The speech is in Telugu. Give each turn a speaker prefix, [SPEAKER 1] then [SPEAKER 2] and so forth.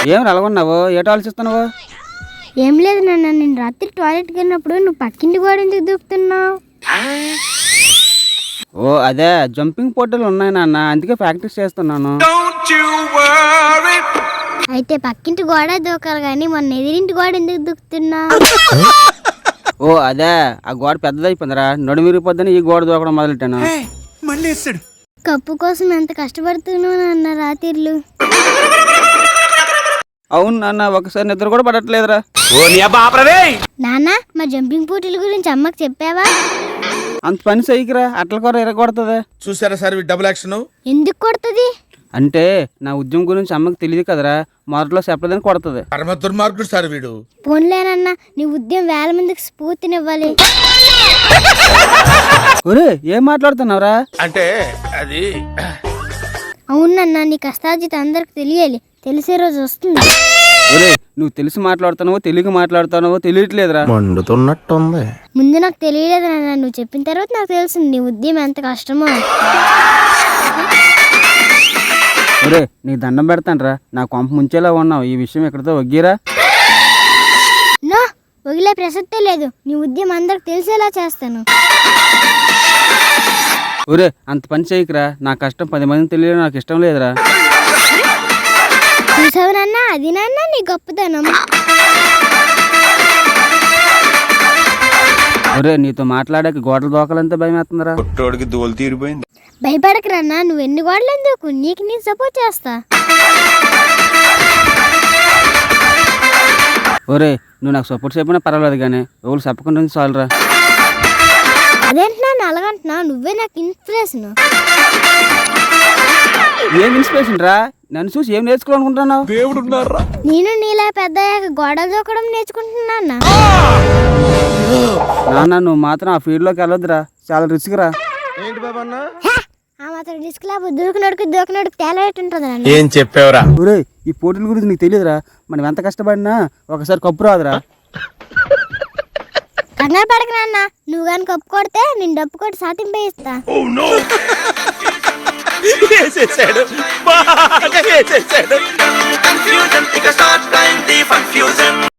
[SPEAKER 1] ఏం అలాగున్నావు? ఏట ఆలోచిస్తున్నావు?
[SPEAKER 2] ఏం లేదు నాన్న, నేను రాత్రి టాయిలెట్కి వెళ్ళినప్పుడు నువ్వు పక్కింటి గోడ ఎందుకు దూకుతున్నావు?
[SPEAKER 1] ఓ అదే, జంపింగ్ పోటీలు ఉన్నాయి నాన్న, అందుకే ప్రాక్టీస్ చేస్తున్నాను.
[SPEAKER 2] అయితే పక్కింటి గోడ దూకాలి కానీ మొన్న ఎదిరింటి గోడ ఎందుకు దూకుతున్నావు?
[SPEAKER 1] ఓ అదే, ఆ గోడ పెద్దదైపోయిందిరా, నడుమిరిపోద్దని ఈ గోడ దూకడం మొదలెట్టాను.
[SPEAKER 2] కప్పు కోసం ఎంత కష్టపడుతున్నావు నాన్న రాత్రిళ్ళు.
[SPEAKER 1] అవును నాన్న, ఒకసారి నిద్ర కూడా పడట్లేదురా.
[SPEAKER 2] నాన్న, మా జంపింగ్ పోటీల గురించి అమ్మకి చెప్పావా?
[SPEAKER 1] అంత పని సైకిరా, అట్ల కూర ఎరగొడుతుంది.
[SPEAKER 3] చూసారా సార్ డబుల్ యాక్షన్?
[SPEAKER 2] ఎందుకు కొడుతుంది?
[SPEAKER 1] అంటే నా ఉద్యమం గురించి అమ్మకి తెలియదు కదరా, మొదట్లో చెప్పలేదని కొడుతుంది.
[SPEAKER 3] పరమ దుర్మార్గుడు సార్ వీడు.
[SPEAKER 2] పోన్లేనన్నా, నీ ఉద్యమం వేల మందికి స్ఫూర్తినివ్వాలి.
[SPEAKER 1] ఒరే ఏం మాట్లాడుతున్నావురా?
[SPEAKER 3] అంటే అది
[SPEAKER 2] అవునన్నా, నీ కష్టార్జిత అందరికి తెలియాలి, తెలిసే రోజు వస్తుంది.
[SPEAKER 1] ఒరే నువ్వు తెలిసి మాట్లాడుతున్నావో తెలియక మాట్లాడుతున్నావో తెలియట్లేదురా.
[SPEAKER 3] మండుతున్నట్టుంది.
[SPEAKER 2] ముందు నాకు తెలియలేదు నాన్న, నువ్వు చెప్పిన తర్వాత నాకు తెలిసింది నీ ఉద్యమం ఎంత కష్టమో.
[SPEAKER 1] ఒరే నీ దండం పెడతానురా, నా కొంప ముంచేలా ఉన్నావు, ఈ విషయం ఎక్కడితో వగ్గిరా.
[SPEAKER 2] నో, వదిలే ప్రసక్తే లేదు, నీ ఉద్యమం అందరికి తెలిసేలా చేస్తాను.
[SPEAKER 1] ఒరే అంత పని చేయకురా, నా కష్టం 10 మందికి తెలియడం నాకు ఇష్టం లేదురా.
[SPEAKER 2] చూసావు నాన్న, అది నాన్న నీ గొప్పతనం.
[SPEAKER 1] ఒరే నీతో మాట్లాడాక గోడలు దోకలంతా భయం వేస్తుందిరా.
[SPEAKER 3] దోలు తీరిపోయింది.
[SPEAKER 2] భయపడకు నాన్న, నువ్వు ఎన్ని గోడలు ఎందుకు, నీకు నేను సపోర్ట్ చేస్తా.
[SPEAKER 1] ఒరే నువ్వు నాకు సపోర్ట్ చెప్పినా పర్వాలేదు కానీ ఎవరు చెప్పకుండా చాలురా.
[SPEAKER 2] అదేంటి నాన్న అలాగంటున్నా, నువ్వే నాకు ఇన్స్పిరేషన్.
[SPEAKER 1] ఏం ఇన్స్పిరేషన్ రా? నన్ను చూసి ఏం నేర్చుకోవాలనుకుంటున్నావు?
[SPEAKER 2] నేను నీలా పెద్ద గోడలు దూకడం నేర్చుకుంటున్నా.
[SPEAKER 1] నాన్న నువ్వు మాత్రం ఆ ఫీల్డ్ లోకి వెళ్ళొద్దురా, చాలా రిస్క్ రా.
[SPEAKER 2] ఆ మాత్రం రిస్క్ లేకపోతే దూకినోడికి తేలా ఉంటుంది నాన్న.
[SPEAKER 3] ఏం చెప్పావురా?
[SPEAKER 1] ఒరే ఈ పోటీల గురించి నీకు తెలియదురా, మనం ఎంత కష్టపడినా ఒకసారి కప్పు రాదురా.
[SPEAKER 2] కంగారు పడక నాన్న, నువ్వు కానీ కప్పు కొడితే నేను డప్పు కొట్టి సాటింపే ఇస్తా.
[SPEAKER 3] వేసేసాడు, బాగా వేసేసాడు.